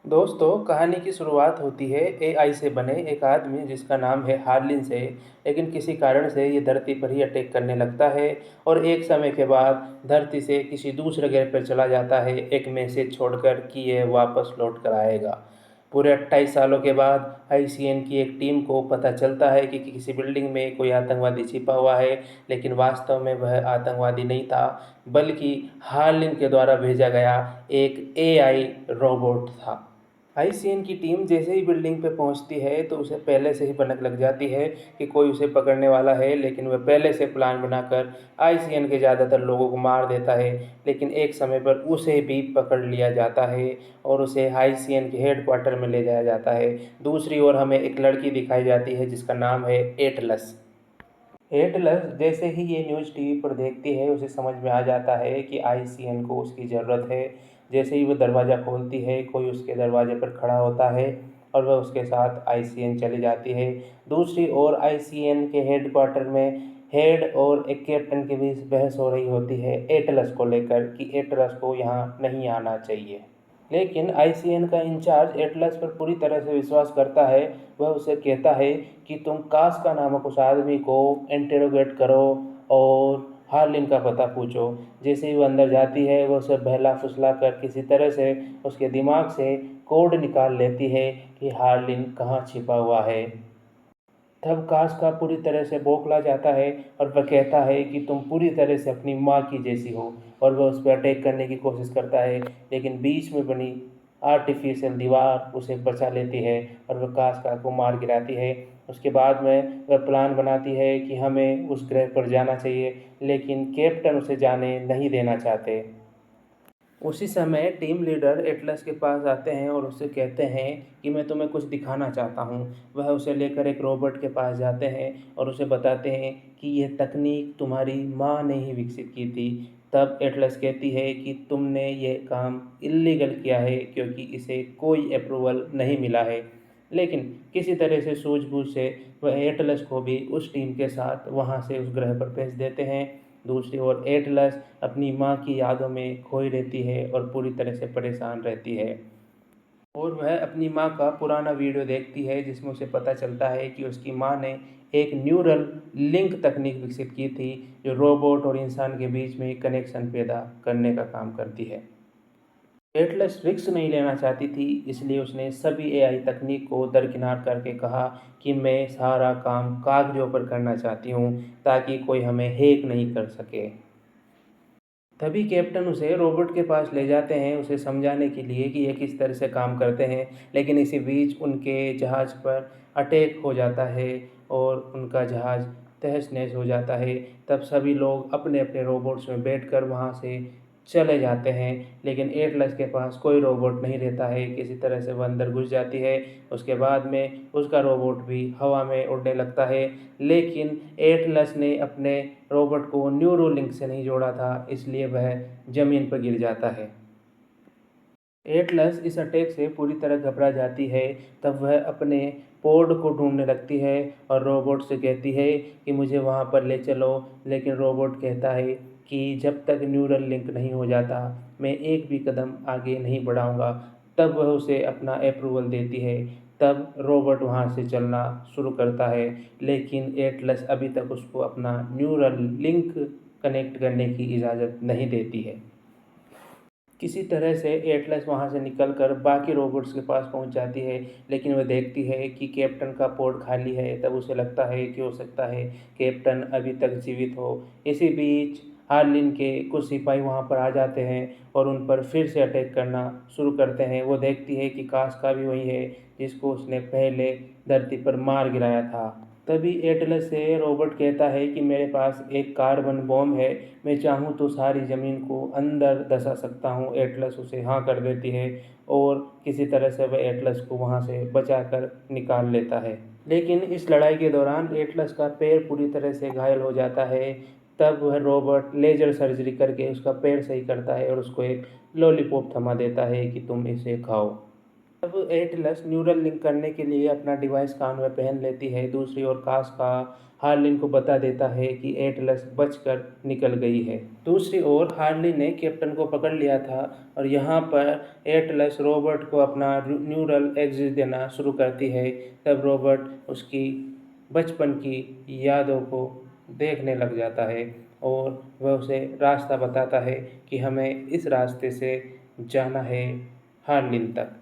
दोस्तों, कहानी की शुरुआत होती है एआई से बने एक आदमी जिसका नाम है हार्लिन से। लेकिन किसी कारण से ये धरती पर ही अटैक करने लगता है और एक समय के बाद धरती से किसी दूसरे ग्रह पर चला जाता है एक मैसेज छोड़कर कि यह वापस लौट कर आएगा। पूरे 28 सालों के बाद आईसीएन की एक टीम को पता चलता है कि किसी बिल्डिंग में कोई आतंकवादी छिपा हुआ है। लेकिन वास्तव में वह आतंकवादी नहीं था, बल्कि हार्लिन के द्वारा भेजा गया एक एआई रोबोट था। आईसीएन की टीम जैसे ही बिल्डिंग पे पहुंचती है तो उसे पहले से ही भनक लग जाती है कि कोई उसे पकड़ने वाला है। लेकिन वह पहले से प्लान बनाकर आईसीएन के ज़्यादातर लोगों को मार देता है। लेकिन एक समय पर उसे भी पकड़ लिया जाता है और उसे आईसीएन के हेडक्वार्टर में ले जाया जाता है। दूसरी ओर हमें एक लड़की दिखाई जाती है जिसका नाम है एटलस। एटलस जैसे ही ये न्यूज़ टीवी पर देखती है उसे समझ में आ जाता है कि आईसीएन को उसकी ज़रूरत है। जैसे ही वो दरवाज़ा खोलती है कोई उसके दरवाजे पर खड़ा होता है और वह उसके साथ आईसीएन चली जाती है। दूसरी ओर आईसीएन के हेडक्वार्टर में हेड और एक कैप्टन के बीच बहस हो रही होती है एटलस को लेकर कि एटलस को यहाँ नहीं आना चाहिए। लेकिन आईसीएन का इंचार्ज एटलस पर पूरी तरह से विश्वास करता है। वह उसे कहता है कि तुम कास्का नामक उस आदमी को इंटेरोगेट करो और हार्लिन का पता पूछो। जैसे ही वो अंदर जाती है वह उसे बहला फुसला कर किसी तरह से उसके दिमाग से कोड निकाल लेती है कि हार्लिन कहाँ छिपा हुआ है। तब कास्का पूरी तरह से बौखला जाता है और वह कहता है कि तुम पूरी तरह से अपनी माँ की जैसी हो। और वह उस पर अटैक करने की कोशिश करता है, लेकिन बीच में बनी आर्टिफिशियल दीवार उसे बचा लेती है और वह कास्का को मार गिराती है। उसके बाद में वह प्लान बनाती है कि हमें उस ग्रह पर जाना चाहिए, लेकिन कैप्टन उसे जाने नहीं देना चाहते। उसी समय टीम लीडर एटलस के पास आते हैं और उससे कहते हैं कि मैं तुम्हें कुछ दिखाना चाहता हूँ। वह उसे लेकर एक रोबोट के पास जाते हैं और उसे बताते हैं कि यह तकनीक तुम्हारी माँ ने ही विकसित की थी। तब एटलस कहती है कि तुमने ये काम इल्लीगल किया है क्योंकि इसे कोई अप्रूवल नहीं मिला है। लेकिन किसी तरह से सूझबूझ से वह एटलस को भी उस टीम के साथ वहाँ से उस ग्रह पर भेज देते हैं। दूसरी ओर एटलस अपनी माँ की यादों में खोई रहती है और पूरी तरह से परेशान रहती है। और वह अपनी माँ का पुराना वीडियो देखती है जिसमें उसे पता चलता है कि उसकी माँ ने एक न्यूरल लिंक तकनीक विकसित की थी जो रोबोट और इंसान के बीच में कनेक्शन पैदा करने का काम करती है। एटलस रिस्क नहीं लेना चाहती थी, इसलिए उसने सभी एआई तकनीक को दरकिनार करके कहा कि मैं सारा काम कागजों पर करना चाहती हूँ ताकि कोई हमें हैक नहीं कर सके। तभी कैप्टन उसे रोबोट के पास ले जाते हैं उसे समझाने के लिए कि ये किस तरह से काम करते हैं। लेकिन इसी बीच उनके जहाज़ पर अटैक हो जाता है और उनका जहाज़ तहस नहस हो जाता है। तब सभी लोग अपने अपने रोबोट्स में बैठकर वहाँ से चले जाते हैं। लेकिन एटलस के पास कोई रोबोट नहीं रहता है, किसी तरह से वह अंदर घुस जाती है। उसके बाद में उसका रोबोट भी हवा में उड़ने लगता है। लेकिन एटलस ने अपने रोबोट को न्यूरोलिंक से नहीं जोड़ा था, इसलिए वह ज़मीन पर गिर जाता है। एटलस इस अटैक से पूरी तरह घबरा जाती है। तब वह अपने पोड को ढूंढने लगती है और रोबोट से कहती है कि मुझे वहाँ पर ले चलो। लेकिन रोबोट कहता है कि जब तक न्यूरल लिंक नहीं हो जाता मैं एक भी कदम आगे नहीं बढ़ाऊँगा। तब वह उसे अपना अप्रूवल देती है। तब रोबोट वहाँ से चलना शुरू करता है, लेकिन एटलस अभी तक उसको अपना न्यूरल लिंक कनेक्ट करने की इजाज़त नहीं देती है। किसी तरह से एटलस वहाँ से निकलकर बाकी रोबोट्स के पास पहुँच जाती है। लेकिन वह देखती है कि कैप्टन का पोर्ट खाली है। तब उसे लगता है कि हो सकता है कैप्टन अभी तक जीवित हो। इसी बीच हार्लिन के कुछ सिपाही वहाँ पर आ जाते हैं और उन पर फिर से अटैक करना शुरू करते हैं। वो देखती है कि कास्का भी वही है जिसको उसने पहले धरती पर मार गिराया था। तभी एटलस से रोबोट कहता है कि मेरे पास एक कार्बन बॉम्ब है, मैं चाहूँ तो सारी ज़मीन को अंदर धंसा सकता हूँ। एटलस उसे हाँ कर देती है और किसी तरह से वह एटलस को वहाँ से बचा कर निकाल लेता है। लेकिन इस लड़ाई के दौरान एटलस का पैर पूरी तरह से घायल हो जाता है। तब वह रोबोट लेजर सर्जरी करके उसका पैर सही करता है और उसको एक लॉलीपॉप थमा देता है कि तुम इसे खाओ। अब एटलस न्यूरल लिंक करने के लिए अपना डिवाइस कान में पहन लेती है। दूसरी ओर कास्का हार्लिन को बता देता है कि एटलस बचकर निकल गई है। दूसरी ओर हार्लिन ने कैप्टन को पकड़ लिया था और यहाँ पर एटलस रॉबर्ट को अपना न्यूरल एक्सिस देना शुरू करती है। तब रॉबर्ट उसकी बचपन की यादों को देखने लग जाता है और वह उसे रास्ता बताता है कि हमें इस रास्ते से जाना है हार्लिन तक।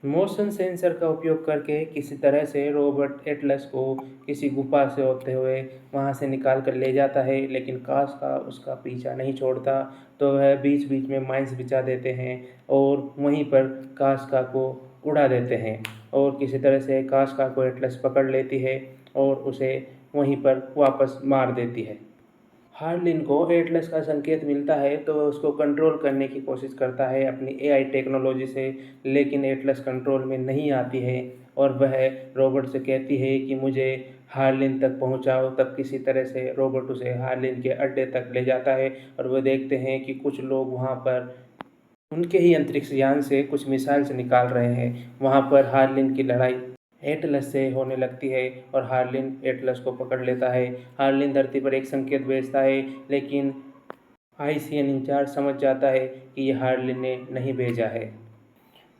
मोशन सेंसर का उपयोग करके किसी तरह से रॉबर्ट एटलस को किसी गुफा से होते हुए वहां से निकाल कर ले जाता है, लेकिन कास्का उसका पीछा नहीं छोड़ता। तो वह बीच बीच में माइंस बिछा देते हैं और वहीं पर कास्का को उड़ा देते हैं और किसी तरह से कास्का को एटलस पकड़ लेती है और उसे वहीं पर वापस मार देती है। हार्लिन को एटलस का संकेत मिलता है तो वह उसको कंट्रोल करने की कोशिश करता है अपनी एआई टेक्नोलॉजी से, लेकिन एटलस कंट्रोल में नहीं आती है और वह रॉबर्ट से कहती है कि मुझे हार्लिन तक पहुंचाओ। तब किसी तरह से रॉबर्ट उसे हार्लिन के अड्डे तक ले जाता है और वह देखते हैं कि कुछ लोग वहां पर उनके ही अंतरिक्ष यान से कुछ मिसाइल्स निकाल रहे हैं। वहां पर हार्लिन की लड़ाई एटलस से होने लगती है और हार्लिन एटलस को पकड़ लेता है। हार्लिन धरती पर एक संकेत भेजता है, लेकिन आईसीएन इंचार्ज समझ जाता है कि यह हार्लिन ने नहीं भेजा है।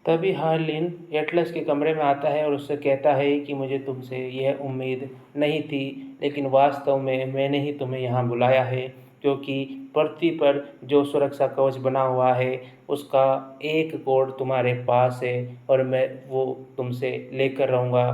तभी हार्लिन एटलस के कमरे में आता है और उससे कहता है कि मुझे तुमसे यह उम्मीद नहीं थी, लेकिन वास्तव में मैंने ही तुम्हें यहाँ बुलाया है, क्योंकि पृथ्वी पर जो सुरक्षा कवच बना हुआ है उसका एक कोड तुम्हारे पास है और मैं वो तुमसे लेकर रहूँगा।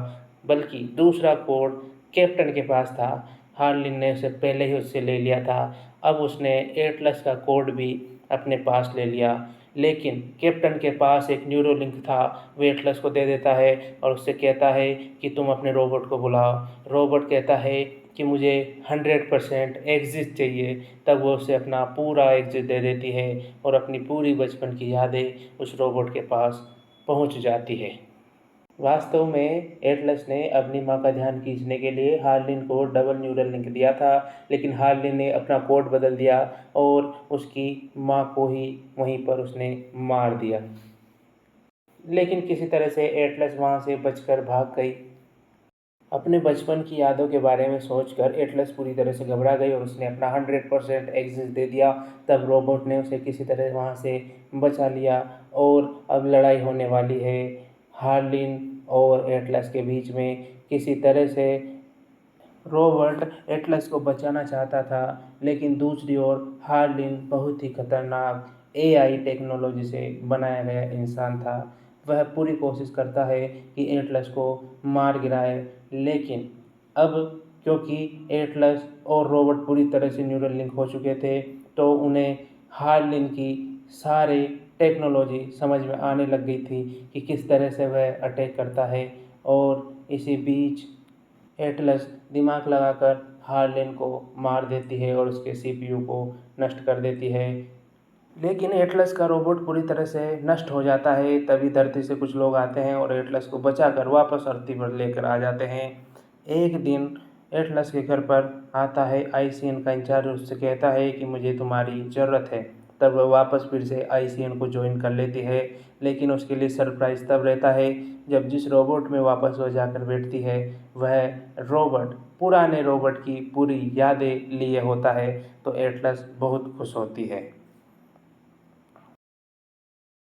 बल्कि दूसरा कोड कैप्टन के पास था। हार्लिन ने उसे पहले ही उससे ले लिया था। अब उसने एटलस का कोड भी अपने पास ले लिया, लेकिन कैप्टन के पास एक न्यूरोलिंक था। वो एटलस को दे देता है और उससे कहता है कि तुम अपने रोबोट को बुलाओ। रोबोट कहता है कि मुझे 100% एग्जिट चाहिए। तब वो उसे अपना पूरा एग्जिट दे देती है और अपनी पूरी बचपन की यादें उस रोबोट के पास पहुंच जाती है। वास्तव में एटलस ने अपनी माँ का ध्यान खींचने के लिए हार्लिन को डबल न्यूरल लिंक दिया था, लेकिन हार्लिन ने अपना कोड बदल दिया और उसकी माँ को ही वहीं पर उसने मार दिया। लेकिन किसी तरह से एटलस वहाँ से बचकर भाग गई। अपने बचपन की यादों के बारे में सोचकर एटलस पूरी तरह से घबरा गई और उसने अपना 100% एग्जिट दे दिया। तब रोबोट ने उसे किसी तरह वहाँ से बचा लिया और अब लड़ाई होने वाली है हार्लिन और एटलस के बीच में। किसी तरह से रॉबर्ट एटलस को बचाना चाहता था, लेकिन दूसरी ओर हार्लिन बहुत ही खतरनाक एआई टेक्नोलॉजी से बनाया गया इंसान था। वह पूरी कोशिश करता है कि एटलस को मार गिराए, लेकिन अब क्योंकि एटलस और रॉबर्ट पूरी तरह से न्यूरल लिंक हो चुके थे तो उन्हें हार्लिन की सारी टेक्नोलॉजी समझ में आने लग गई थी कि किस तरह से वह अटैक करता है। और इसी बीच एटलस दिमाग लगाकर हार्लिन को मार देती है और उसके सीपीयू को नष्ट कर देती है। लेकिन एटलस का रोबोट पूरी तरह से नष्ट हो जाता है। तभी धरती से कुछ लोग आते हैं और एटलस को बचाकर वापस धरती पर लेकर आ जाते हैं। एक दिन एटलस के घर पर आता है आईसीएन का इंचार्ज, उससे कहता है कि मुझे तुम्हारी ज़रूरत है। तब वह वापस फिर से आईसीएन को ज्वाइन कर लेती है, लेकिन उसके लिए सरप्राइज़ तब रहता है जब जिस रोबोट में वापस वह जाकर बैठती है वह रोबोट पुराने रोबोट की पूरी यादें लिए होता है। तो एटलस बहुत खुश होती है।